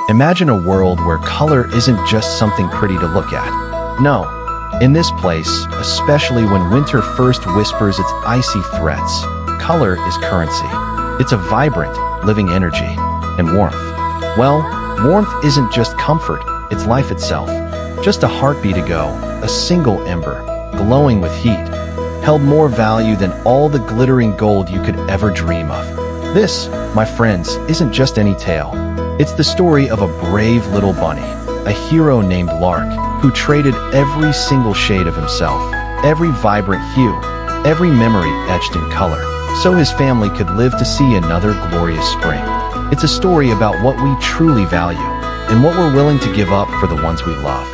Imagine a world where color isn't just something pretty to look at. No. In this place, especially when winter first whispers its icy threats, color is currency. It's a vibrant, living energy. And warmth. Well, warmth isn't just comfort, it's life itself. Just a heartbeat ago, a single ember, glowing with heat, held more value than all the glittering gold you could ever dream of. This, my friends, isn't just any tale. It's the story of a brave little bunny, a hero named Lark, who traded every single shade of himself, every vibrant hue, every memory etched in color, so his family could live to see another glorious spring. It's a story about what we truly value, and what we're willing to give up for the ones we love.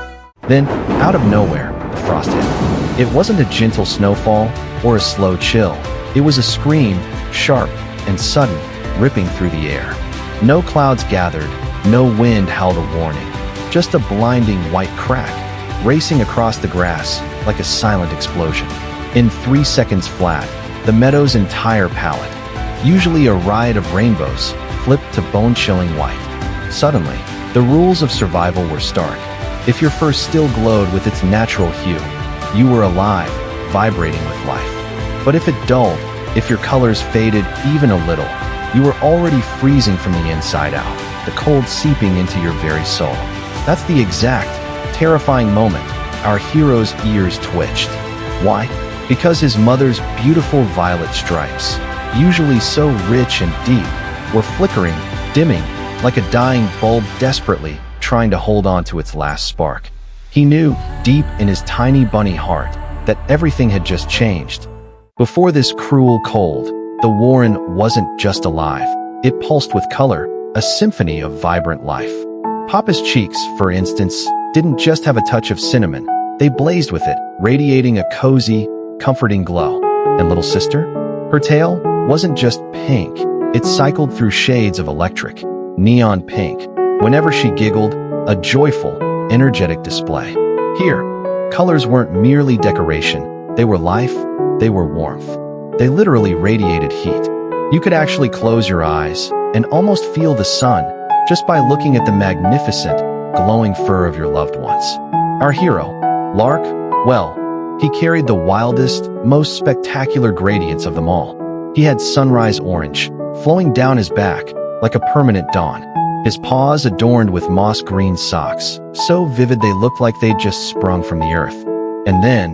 Then, out of nowhere, the frost hit. It wasn't a gentle snowfall or a slow chill. It was a scream, sharp and sudden, ripping through the air. No clouds gathered, no wind howled a warning. Just a blinding white crack, racing across the grass like a silent explosion. In 3 seconds flat, the meadow's entire palette, usually a riot of rainbows, flipped to bone-chilling white. Suddenly, the rules of survival were stark. If your fur still glowed with its natural hue, you were alive, vibrating with life. But if it dulled, if your colors faded even a little, you were already freezing from the inside out, the cold seeping into your very soul. That's the exact, terrifying moment our hero's ears twitched. Why? Because his mother's beautiful violet stripes, usually so rich and deep, were flickering, dimming, like a dying bulb desperately trying to hold on to its last spark. He knew, deep in his tiny bunny heart, that everything had just changed. Before this cruel cold, the warren wasn't just alive. It pulsed with color, a symphony of vibrant life. Papa's cheeks, for instance, didn't just have a touch of cinnamon. They blazed with it, radiating a cozy, comforting glow. And little sister? Her tail wasn't just pink. It cycled through shades of electric, neon pink. Whenever she giggled, a joyful, energetic display. Here, colors weren't merely decoration. They were life, they were warmth. They literally radiated heat. You could actually close your eyes and almost feel the sun just by looking at the magnificent, glowing fur of your loved ones. Our hero, Lark, well, he carried the wildest, most spectacular gradients of them all. He had sunrise orange, flowing down his back like a permanent dawn. His paws adorned with moss green socks, so vivid they looked like they'd just sprung from the earth. And then,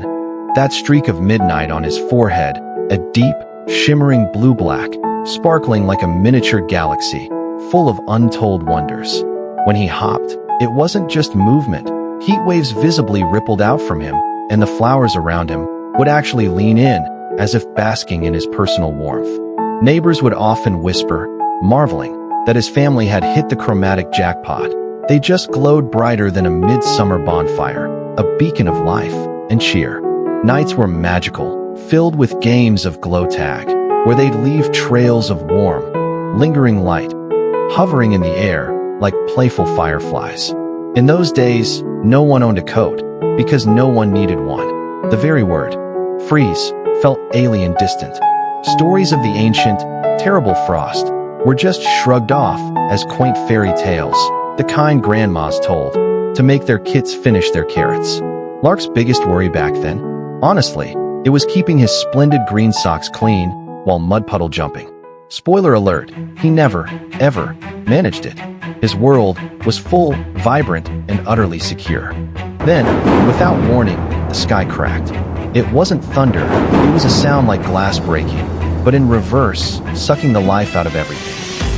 that streak of midnight on his forehead, a deep, shimmering blue-black, sparkling like a miniature galaxy, full of untold wonders. When he hopped, it wasn't just movement. Heat waves visibly rippled out from him, and the flowers around him would actually lean in, as if basking in his personal warmth. Neighbors would often whisper, marveling, that his family had hit the chromatic jackpot. They just glowed brighter than a midsummer bonfire, a beacon of life and cheer. Nights were magical, filled with games of glow tag, where they'd leave trails of warm, lingering light, hovering in the air like playful fireflies. In those days, no one owned a coat, because no one needed one. The very word, freeze, felt alien distant. Stories of the ancient, terrible frost were just shrugged off as quaint fairy tales, the kind grandmas told, to make their kids finish their carrots. Lark's biggest worry back then, honestly, it was keeping his splendid green socks clean while mud puddle jumping. Spoiler alert, he never, ever managed it. His world was full, vibrant, and utterly secure. Then, without warning, the sky cracked. It wasn't thunder, it was a sound like glass breaking, but in reverse, sucking the life out of everything.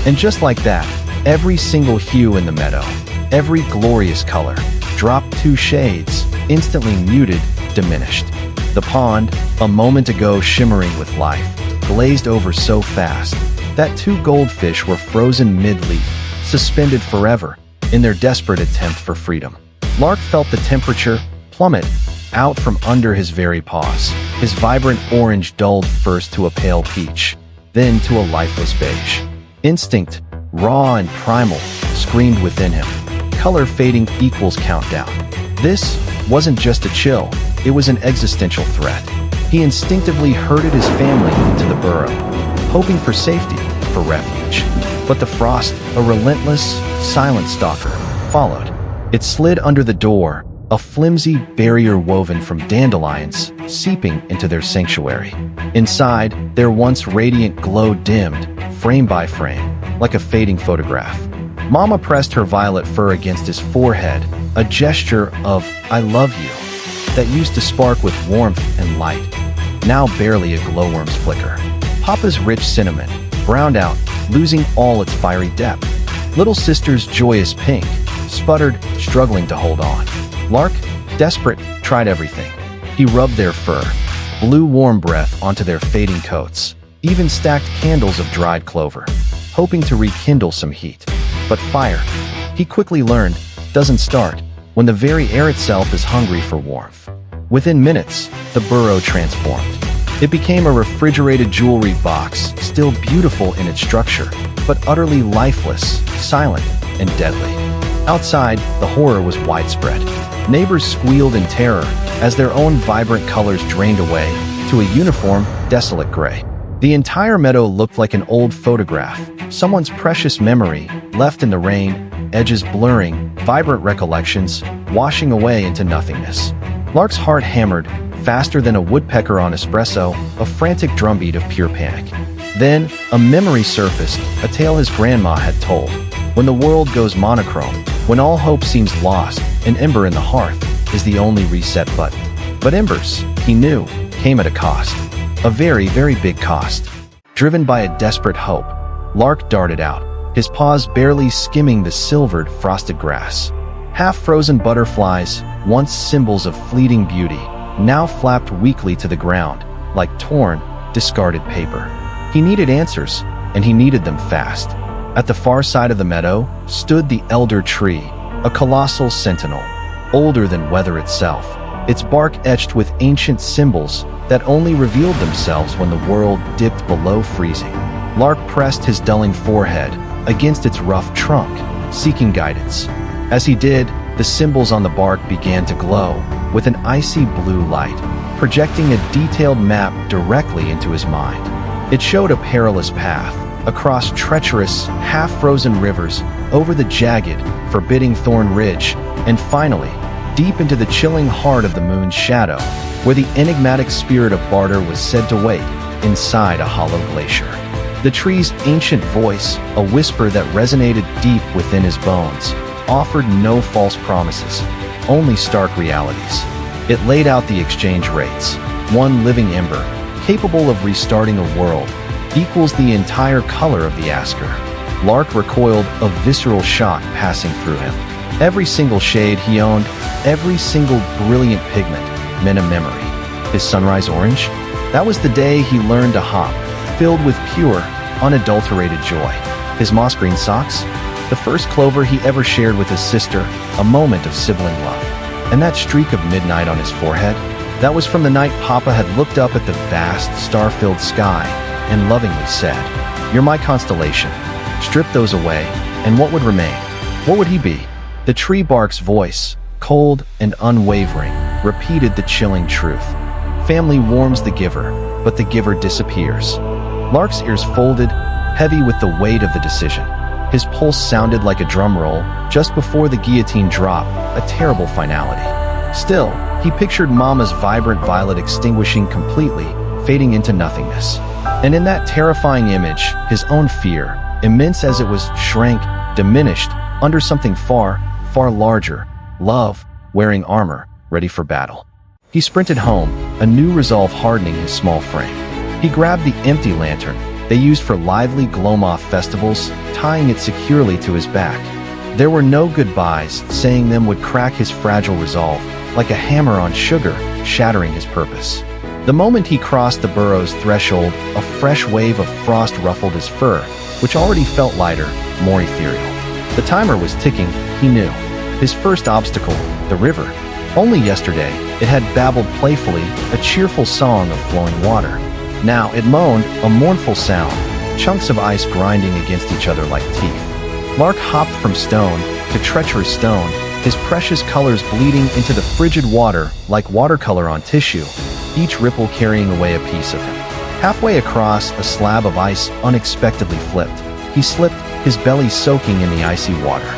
And just like that, every single hue in the meadow, every glorious color, dropped 2 shades, instantly muted, diminished. The pond, a moment ago shimmering with life, glazed over so fast that 2 goldfish were frozen mid-leap, suspended forever, in their desperate attempt for freedom. Lark felt the temperature plummet out from under his very paws. His vibrant orange dulled first to a pale peach, then to a lifeless beige. Instinct, raw and primal, screamed within him. Color fading equals countdown. This wasn't just a chill, it was an existential threat. He instinctively herded his family into the burrow, hoping for safety, for refuge. But the frost, a relentless, silent stalker, followed. It slid under the door, a flimsy barrier woven from dandelions seeping into their sanctuary. Inside, their once radiant glow dimmed, frame by frame, like a fading photograph. Mama pressed her violet fur against his forehead, a gesture of "I love you" that used to spark with warmth and light, now barely a glowworm's flicker. Papa's rich cinnamon, browned out, losing all its fiery depth. Little sister's joyous pink, sputtered, struggling to hold on. Lark, desperate, tried everything. He rubbed their fur, blew warm breath onto their fading coats, even stacked candles of dried clover, hoping to rekindle some heat. But fire, he quickly learned, doesn't start when the very air itself is hungry for warmth. Within minutes, the burrow transformed. It became a refrigerated jewelry box, still beautiful in its structure, but utterly lifeless, silent, and deadly. Outside, the horror was widespread. Neighbors squealed in terror as their own vibrant colors drained away to a uniform, desolate gray. The entire meadow looked like an old photograph, someone's precious memory, left in the rain, edges blurring, vibrant recollections, washing away into nothingness. Lark's heart hammered, faster than a woodpecker on espresso, a frantic drumbeat of pure panic. Then, a memory surfaced, a tale his grandma had told. When the world goes monochrome, when all hope seems lost, an ember in the hearth is the only reset button. But embers, he knew, came at a cost. A very, very big cost. Driven by a desperate hope, Lark darted out, his paws barely skimming the silvered, frosted grass. Half-frozen butterflies, once symbols of fleeting beauty, now flapped weakly to the ground, like torn, discarded paper. He needed answers, and he needed them fast. At the far side of the meadow stood the elder tree, a colossal sentinel, older than weather itself, its bark etched with ancient symbols that only revealed themselves when the world dipped below freezing. Lark pressed his dulling forehead against its rough trunk, seeking guidance. As he did, the symbols on the bark began to glow with an icy blue light, projecting a detailed map directly into his mind. It showed a perilous path, across treacherous, half-frozen rivers, over the jagged, forbidding thorn ridge, and finally, deep into the chilling heart of the moon's shadow, where the enigmatic spirit of barter was said to wait, inside a hollow glacier. The tree's ancient voice, a whisper that resonated deep within his bones, offered no false promises, only stark realities. It laid out the exchange rates. One living ember, capable of restarting a world, equals the entire color of the asker. Lark recoiled, a visceral shock passing through him. Every single shade he owned, every single brilliant pigment, meant a memory. His sunrise orange? That was the day he learned to hop, filled with pure, unadulterated joy. His moss green socks? The first clover he ever shared with his sister, a moment of sibling love. And that streak of midnight on his forehead? That was from the night Papa had looked up at the vast, star-filled sky and lovingly said, "You're my constellation." Strip those away, and what would remain? What would he be? The tree bark's voice, cold and unwavering, repeated the chilling truth. Family warms the giver, but the giver disappears. Lark's ears folded, heavy with the weight of the decision. His pulse sounded like a drum roll just before the guillotine drop, a terrible finality. Still, he pictured Mama's vibrant violet extinguishing completely, fading into nothingness. And in that terrifying image, his own fear, immense as it was, shrank, diminished, under something far, far larger, love, wearing armor, ready for battle. He sprinted home, a new resolve hardening his small frame. He grabbed the empty lantern they used for lively glow-moth festivals, tying it securely to his back. There were no goodbyes, saying them would crack his fragile resolve, like a hammer on sugar, shattering his purpose. The moment he crossed the burrow's threshold, a fresh wave of frost ruffled his fur, which already felt lighter, more ethereal. The timer was ticking, he knew. His first obstacle, the river. Only yesterday, it had babbled playfully, a cheerful song of flowing water. Now it moaned, a mournful sound, chunks of ice grinding against each other like teeth. Lark hopped from stone to treacherous stone, his precious colors bleeding into the frigid water like watercolor on tissue, each ripple carrying away a piece of him. Halfway across, a slab of ice unexpectedly flipped. He slipped, his belly soaking in the icy water.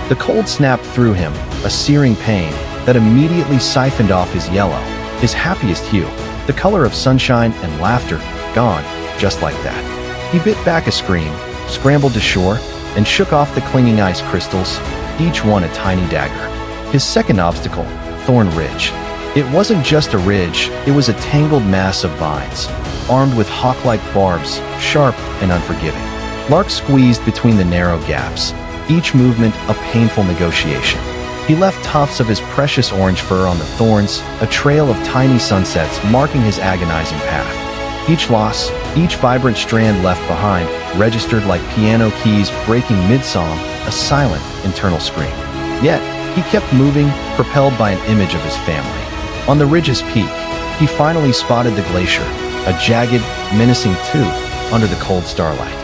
The cold snapped through him, a searing pain that immediately siphoned off his yellow, his happiest hue, the color of sunshine and laughter, gone, just like that. He bit back a scream, scrambled to shore, and shook off the clinging ice crystals, each one a tiny dagger. His second obstacle, Thorn Ridge. It wasn't just a ridge, it was a tangled mass of vines, armed with hawk-like barbs, sharp and unforgiving. Lark squeezed between the narrow gaps, each movement a painful negotiation. He left tufts of his precious orange fur on the thorns, a trail of tiny sunsets marking his agonizing path. Each loss, each vibrant strand left behind, registered like piano keys breaking mid-song, a silent, internal scream. Yet, he kept moving, propelled by an image of his family. On the ridge's peak, he finally spotted the glacier, a jagged, menacing tooth under the cold starlight.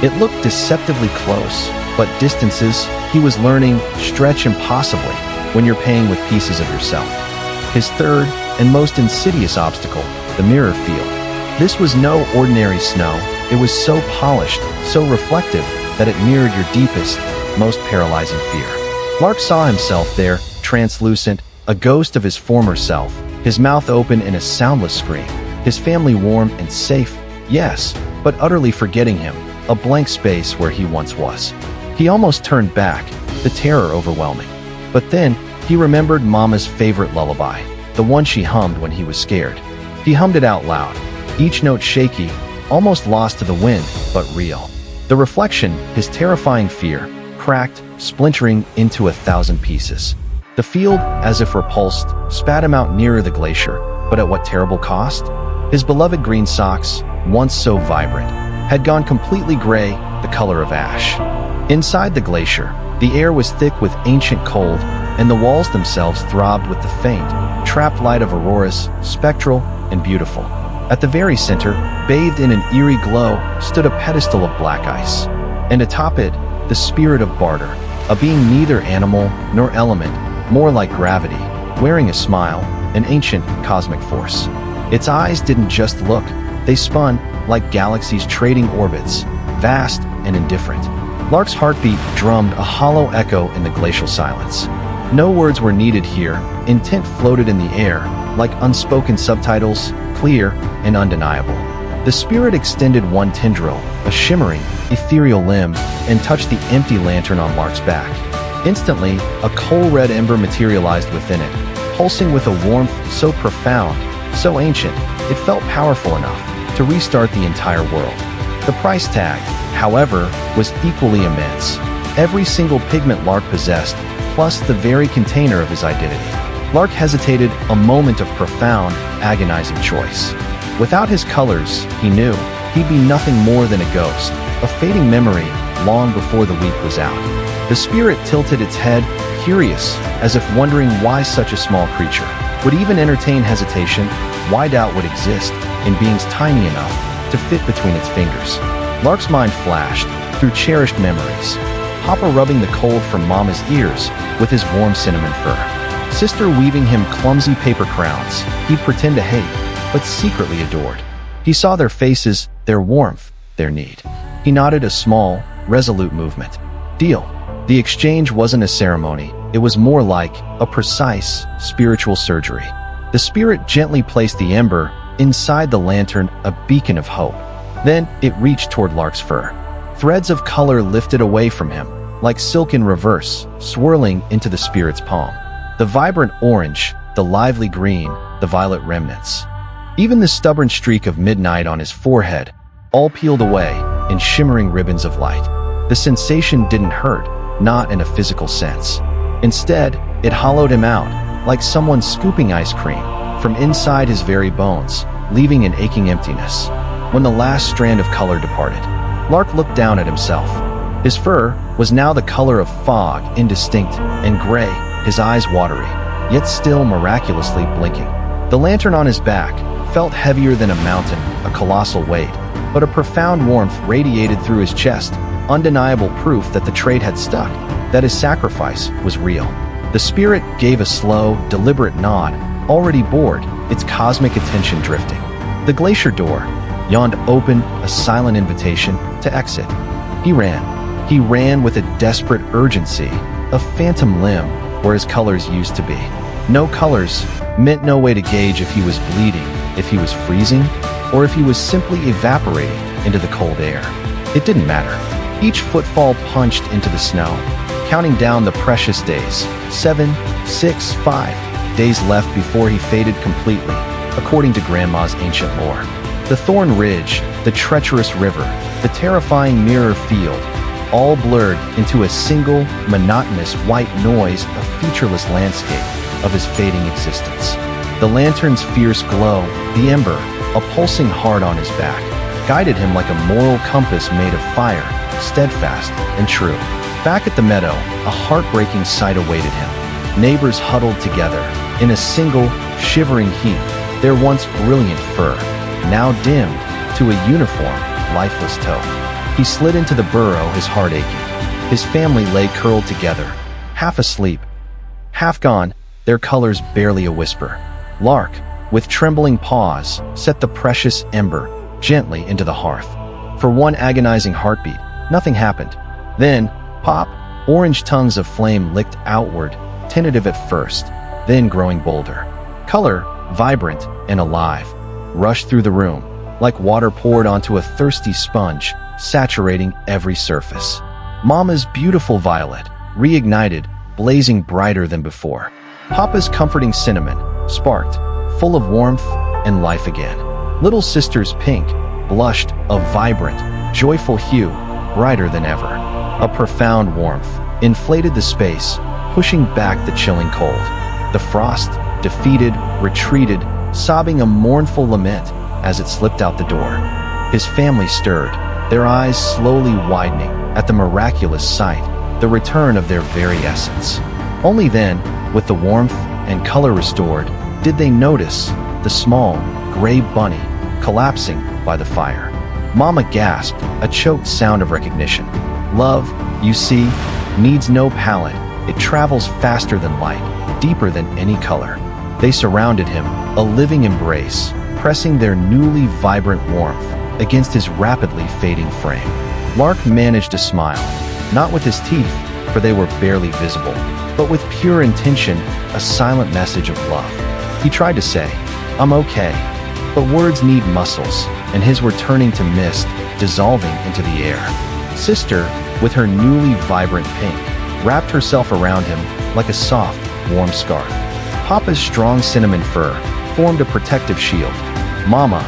It looked deceptively close, but distances, he was learning, stretch impossibly when you're paying with pieces of yourself. His third and most insidious obstacle, the mirror field. This was no ordinary snow. It was so polished, so reflective, that it mirrored your deepest, most paralyzing fear. Lark saw himself there, translucent, a ghost of his former self, his mouth open in a soundless scream, his family warm and safe, yes, but utterly forgetting him, a blank space where he once was. He almost turned back, the terror overwhelming. But then, he remembered Mama's favorite lullaby, the one she hummed when he was scared. He hummed it out loud, each note shaky, almost lost to the wind, but real. The reflection, his terrifying fear, cracked, splintering into 1,000 pieces. The field, as if repulsed, spat him out nearer the glacier, but at what terrible cost? His beloved green socks, once so vibrant, had gone completely gray, the color of ash. Inside the glacier, the air was thick with ancient cold, and the walls themselves throbbed with the faint, trapped light of auroras, spectral and beautiful. At the very center, bathed in an eerie glow, stood a pedestal of black ice. And atop it, the spirit of Barter, a being neither animal nor element, more like gravity, wearing a smile, an ancient cosmic force. Its eyes didn't just look, they spun like galaxies trading orbits, vast and indifferent. Lark's heartbeat drummed a hollow echo in the glacial silence. No words were needed here, intent floated in the air, like unspoken subtitles, clear and undeniable. The spirit extended one tendril, a shimmering, ethereal limb, and touched the empty lantern on Lark's back. Instantly, a coal-red ember materialized within it, pulsing with a warmth so profound, so ancient, it felt powerful enough to restart the entire world. The price tag, however, was equally immense. Every single pigment Lark possessed, plus the very container of his identity. Lark hesitated, a moment of profound, agonizing choice. Without his colors, he knew, he'd be nothing more than a ghost, a fading memory, long before the week was out. The spirit tilted its head, curious, as if wondering why such a small creature would even entertain hesitation, why doubt would exist in beings tiny enough to fit between its fingers. Lark's mind flashed through cherished memories. Papa rubbing the cold from Mama's ears with his warm cinnamon fur. Sister weaving him clumsy paper crowns he'd pretend to hate, but secretly adored. He saw their faces, their warmth, their need. He nodded a small, resolute movement. Deal. The exchange wasn't a ceremony, it was more like a precise, spiritual surgery. The spirit gently placed the ember inside the lantern, a beacon of hope. Then it reached toward Lark's fur. Threads of color lifted away from him, like silk in reverse, swirling into the spirit's palm. The vibrant orange, the lively green, the violet remnants. Even the stubborn streak of midnight on his forehead, all peeled away in shimmering ribbons of light. The sensation didn't hurt, not in a physical sense. Instead, it hollowed him out, like someone scooping ice cream from inside his very bones, leaving an aching emptiness. When the last strand of color departed, Lark looked down at himself. His fur was now the color of fog, indistinct and gray, his eyes watery, yet still miraculously blinking. The lantern on his back felt heavier than a mountain, a colossal weight, but a profound warmth radiated through his chest, undeniable proof that the trade had stuck, that his sacrifice was real. The spirit gave a slow, deliberate nod, already bored, its cosmic attention drifting. The glacier door yawned open, a silent invitation to exit. He ran. He ran with a desperate urgency, a phantom limb where his colors used to be. No colors meant no way to gauge if he was bleeding, if he was freezing, or if he was simply evaporating into the cold air. It didn't matter. Each footfall punched into the snow, counting down the precious days. 7, 6, 5 days left before he faded completely, according to Grandma's ancient lore. The thorn ridge, the treacherous river, the terrifying mirror field, all blurred into a single, monotonous white noise, a featureless landscape of his fading existence. The lantern's fierce glow, the ember, a pulsing heart on his back, guided him like a moral compass made of fire, steadfast and true. Back at the meadow, a heartbreaking sight awaited him. Neighbors huddled together in a single, shivering heap, their once brilliant fur, now dimmed to a uniform, lifeless toe. He slid into the burrow, his heart aching. His family lay curled together, half asleep, half gone, their colors barely a whisper. Lark, with trembling paws, set the precious ember gently into the hearth. For one agonizing heartbeat, nothing happened. Then, pop, orange tongues of flame licked outward, tentative at first, then growing bolder. Color, vibrant and alive, rushed through the room, like water poured onto a thirsty sponge, saturating every surface. Mama's beautiful violet, reignited, blazing brighter than before. Papa's comforting cinnamon, sparked, full of warmth and life again. Little sister's pink, blushed a vibrant, joyful hue, brighter than ever. A profound warmth inflated the space, pushing back the chilling cold. The frost, defeated, retreated, sobbing a mournful lament as it slipped out the door. His family stirred, their eyes slowly widening at the miraculous sight, the return of their very essence. Only then, with the warmth and color restored, did they notice the small, gray bunny collapsing by the fire. Mama gasped, a choked sound of recognition. Love, you see, needs no palette. It travels faster than light, deeper than any color. They surrounded him, a living embrace, pressing their newly vibrant warmth against his rapidly fading frame. Lark managed to smile, not with his teeth, for they were barely visible, but with pure intention, a silent message of love. He tried to say, "I'm okay," but words need muscles, and his were turning to mist, dissolving into the air. Sister, with her newly vibrant pink, wrapped herself around him like a soft, warm scarf. Papa's strong cinnamon fur formed a protective shield. Mama,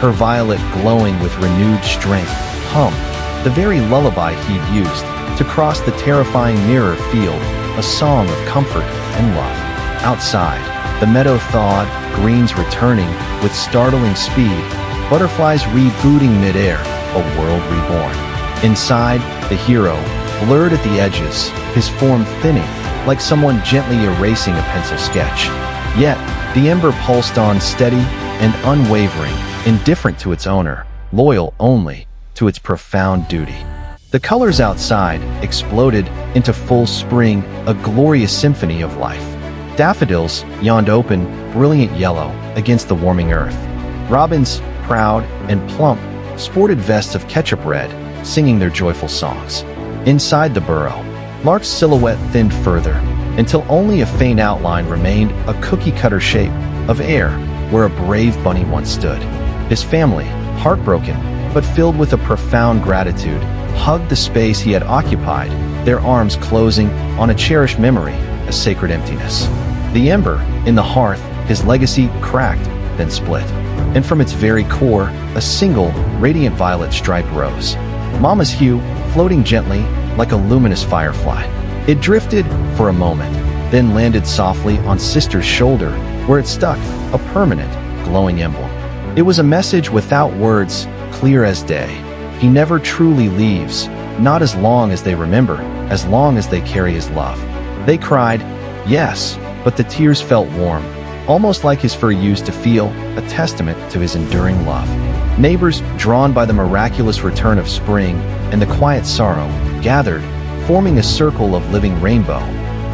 her violet glowing with renewed strength, hummed the very lullaby he'd used to cross the terrifying mirror field, a song of comfort and love. Outside, the meadow thawed, greens returning with startling speed, butterflies rebooting midair, a world reborn. Inside, the hero, blurred at the edges, his form thinning, like someone gently erasing a pencil sketch. Yet, the ember pulsed on steady and unwavering, indifferent to its owner, loyal only to its profound duty. The colors outside exploded into full spring, a glorious symphony of life. Daffodils yawned open, brilliant yellow, against the warming earth. Robins, proud and plump, sported vests of ketchup red, singing their joyful songs. Inside the burrow, Lark's silhouette thinned further, until only a faint outline remained, a cookie-cutter shape of air where a brave bunny once stood. His family, heartbroken but filled with a profound gratitude, hugged the space he had occupied, their arms closing on a cherished memory, a sacred emptiness. The ember, in the hearth, his legacy cracked, then split. And from its very core, a single, radiant violet stripe rose. Mama's hue, floating gently, like a luminous firefly. It drifted for a moment, then landed softly on Sister's shoulder, where it stuck, a permanent, glowing emblem. It was a message without words, clear as day. He never truly leaves, not as long as they remember, as long as they carry his love. They cried, yes, but the tears felt warm, almost like his fur used to feel, a testament to his enduring love. Neighbors, drawn by the miraculous return of spring and the quiet sorrow, gathered, forming a circle of living rainbow,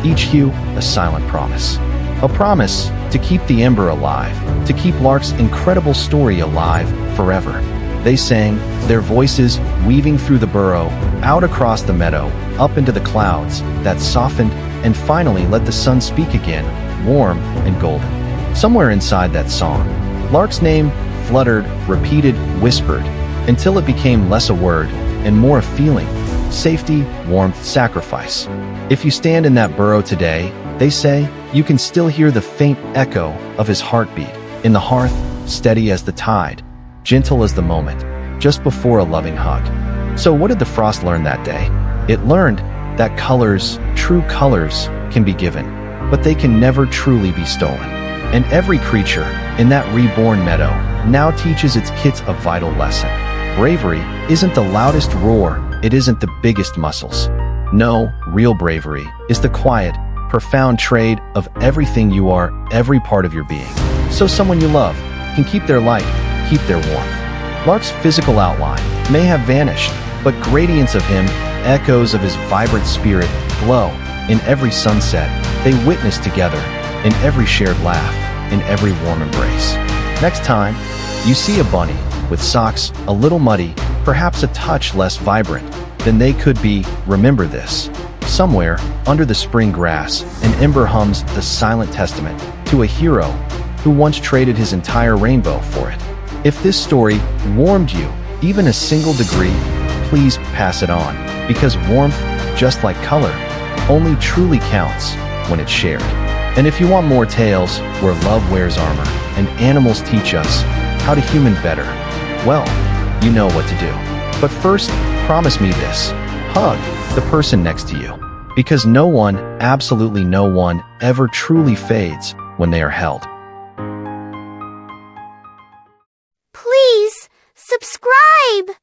each hue a silent promise. A promise to keep the ember alive, to keep Lark's incredible story alive forever. They sang, their voices weaving through the burrow, out across the meadow, up into the clouds that softened and finally let the sun speak again, warm and golden. Somewhere inside that song, Lark's name fluttered, repeated, whispered, until it became less a word and more a feeling: safety, warmth, sacrifice. If you stand in that burrow today, they say, you can still hear the faint echo of his heartbeat in the hearth, steady as the tide, gentle as the moment, just before a loving hug. So what did the frost learn that day? It learned that colors, true colors, can be given, but they can never truly be stolen. And every creature in that reborn meadow now teaches its kids a vital lesson. Bravery isn't the loudest roar, it isn't the biggest muscles. No, real bravery is the quiet, profound trade of everything you are, every part of your being. So someone you love can keep their light, keep their warmth. Lark's physical outline may have vanished, but gradients of him, echoes of his vibrant spirit, glow in every sunset they witness together, in every shared laugh, in every warm embrace. Next time you see a bunny with socks a little muddy, perhaps a touch less vibrant than they could be, remember this. Somewhere under the spring grass, an ember hums the silent testament to a hero who once traded his entire rainbow for it. If this story warmed you even a single degree, please pass it on, because warmth, just like color, only truly counts when it's shared. And if you want more tales where love wears armor and animals teach us how to human better, well, you know what to do. But first, promise me this: hug the person next to you, because no one, absolutely no one, ever truly fades when they are held. Please subscribe!